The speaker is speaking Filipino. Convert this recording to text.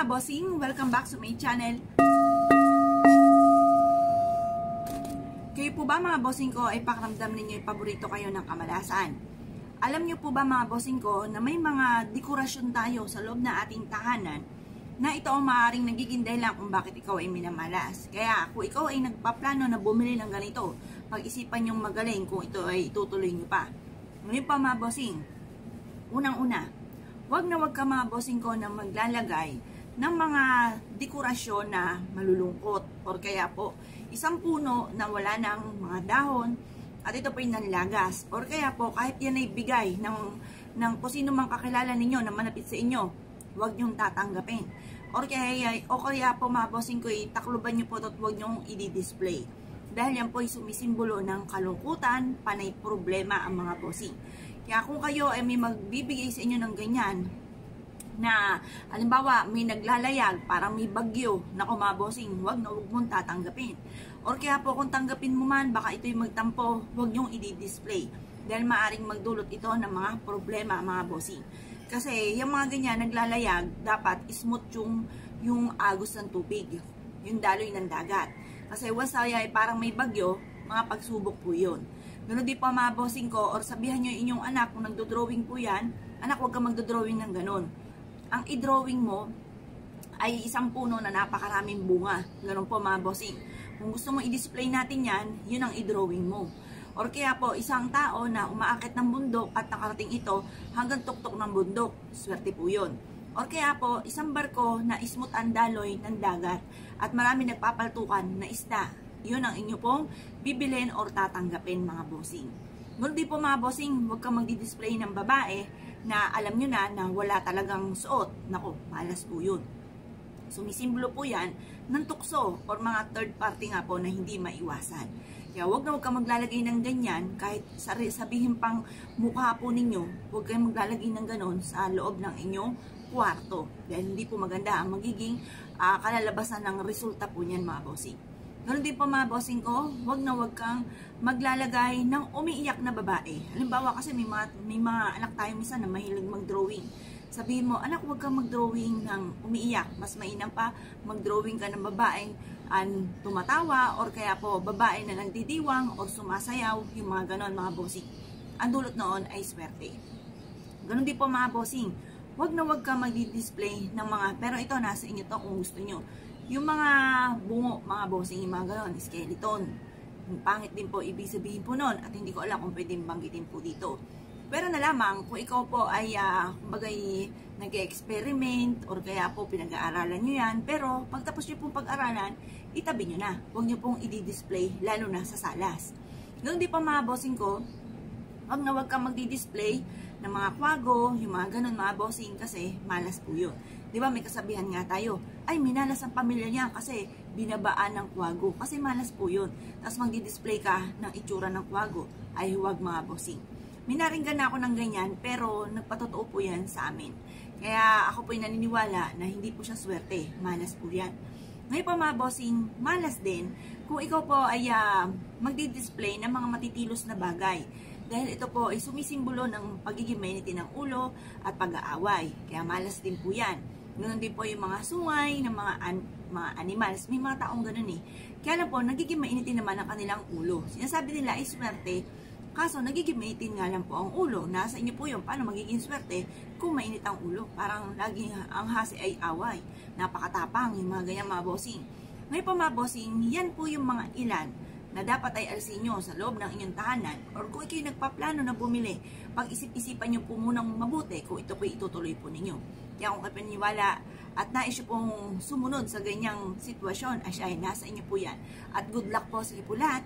mga bossing! Welcome back sa my channel. Kayo po ba mga bossing ko ay pakiramdam ninyo ay paborito kayo ng kamalasan? Alam nyo po ba mga bossing ko na may mga dekorasyon tayo sa loob ng ating tahanan na ito ang maaaring nagiging dahilan kung bakit ikaw ay minamalas. Kaya kung ikaw ay nagpaplano na bumili ng ganito, pag-isipan nyong magaling kung ito ay itutuloy nyo pa. Ngayon pa mga bossing, unang-una, wag ka mga bossing ko na maglalagay ng mga dekorasyon na malulungkot or kaya po isang puno na wala ng mga dahon at ito po yung nanlagas or kaya po kahit yan ay bigay ng kung sino mang kakilala ninyo na manapit sa inyo, wag nyong tatanggapin or kaya po mga bossing ko itakluban nyo po at wag nyong i-display dahil yan po ay sumisimbolo ng kalungkutan, panay problema ang mga bossing. Kaya kung kayo ay may magbibigay sa inyo ng ganyan na halimbawa may naglalayag, parang may bagyo na mga bossing, wag mong tatanggapin. Or kaya po kung tanggapin mo man, baka ito'y magtampo, wag nyong i-display dahil maaring magdulot ito ng mga problema mga bossing. Kasi yung mga ganyan naglalayag, dapat smooth yung agos ng tubig, yung daloy ng dagat. Kasi once ay parang may bagyo, mga pagsubok po yun. Ganun di pa mga bossing ko, or sabihan nyo inyong anak kung nagdo-drawing po yan, anak huwag ka magdo-drawing ng ganun. Ang i-drawing mo ay isang puno na napakaraming bunga. Ganun po mga bossing. Kung gusto mo i-display natin yan, yun ang i-drawing mo. Or kaya po, isang tao na umaakit ng bundok at nakarating ito hanggang tuktok ng bundok. Swerte po yun. Or kaya po, isang barko na smooth ang daloy ng dagat at marami nagpapaltukan na isda. Yun ang inyo pong bibilhin or tatanggapin mga bossing. Ngunit di po mga bossing, huwag kang magdi-display ng babae na alam nyo na wala talagang suot. Nako, malas po yun. Sumisimbolo po yan ng tukso or mga third party nga po na hindi maiwasan. Kaya huwag kang maglalagay ng ganyan kahit sabihin pang mukha po ninyo, huwag kayong maglalagay ng ganon sa loob ng inyong kwarto. Dahil hindi po maganda ang magiging kalalabasan ng resulta po niyan mga bossing. Ganun din po mga bossing ko, huwag kang maglalagay ng umiiyak na babae. Halimbawa kasi may mga anak tayo minsan na mahilig mag-drawing. Sabihin mo, anak huwag kang mag-drawing ng umiiyak. Mas mainam pa mag-drawing ka ng babaeng tumatawa or kaya po babae na nagdidiwang or sumasayaw, yung mga ganon mga bossing. Ang dulot noon ay swerte. Ganun din po mga bossing, huwag kang mag-display ng mga, pero ito nasa inyo to kung gusto nyo. Yung mga bungo, mga bossing, yung mga gano'n, skeleton. Pangit din po, ibig sabihin po nun. At hindi ko alam kung pwedeng banggitin po dito. Pero na lamang, kung ikaw po ay bagay nag-experiment or kaya po pinag-aaralan nyo yan. Pero pagtapos nyo pong pag-aralan, itabi nyo na. Huwag nyo pong i-display, lalo na sa salas. Noon di pa mga bossing ko, huwag kang magdi-display ng mga kwago, yung mga ganun mga bossing kasi malas po yun. Di ba may kasabihan nga tayo, ay minalas ang pamilya niya kasi binabaan ng kwago. Kasi malas po yun. Tapos magdi-display ka ng itsura ng kwago, ay huwag mga bossing. Minaringgan na ako ng ganyan pero nagpatotoo po yan sa amin. Kaya ako po'y naniniwala na hindi po siya swerte. Malas po yan. Ngayon pa mga bossing, malas din kung ikaw po ay magdi-display ng mga matitilos na bagay. Dahil ito po ay sumisimbolo ng pagiging mainitin ng ulo at pag-aaway. Kaya malas din po yan. Ganoon din po yung mga sungay ng mga animals. May mga taong ganun eh. Kaya lang po, nagiging mainitin naman ang kanilang ulo. Sinasabi nila ay swerte. Kaso, nagiging mainitin nga lang po ang ulo. Nasa inyo po yung paano magiging swerte kung mainit ang ulo. Parang lagi ang hasi ay away. Napakatapang yung mga ganyan mga bossing. Ngayon po mga bossing, yan po yung mga ilan na dapat ay alisin nyo sa loob ng inyong tahanan or kung ikaw nagpaplano na bumili, pag-isip-isipan nyo po munang mabuti kung ito po itutuloy po ninyo. Kaya kung kayo paniwala at nais nyo pong sumunod sa ganyang sitwasyon, ay nasa inyo po yan. At good luck po sa ipo lahat.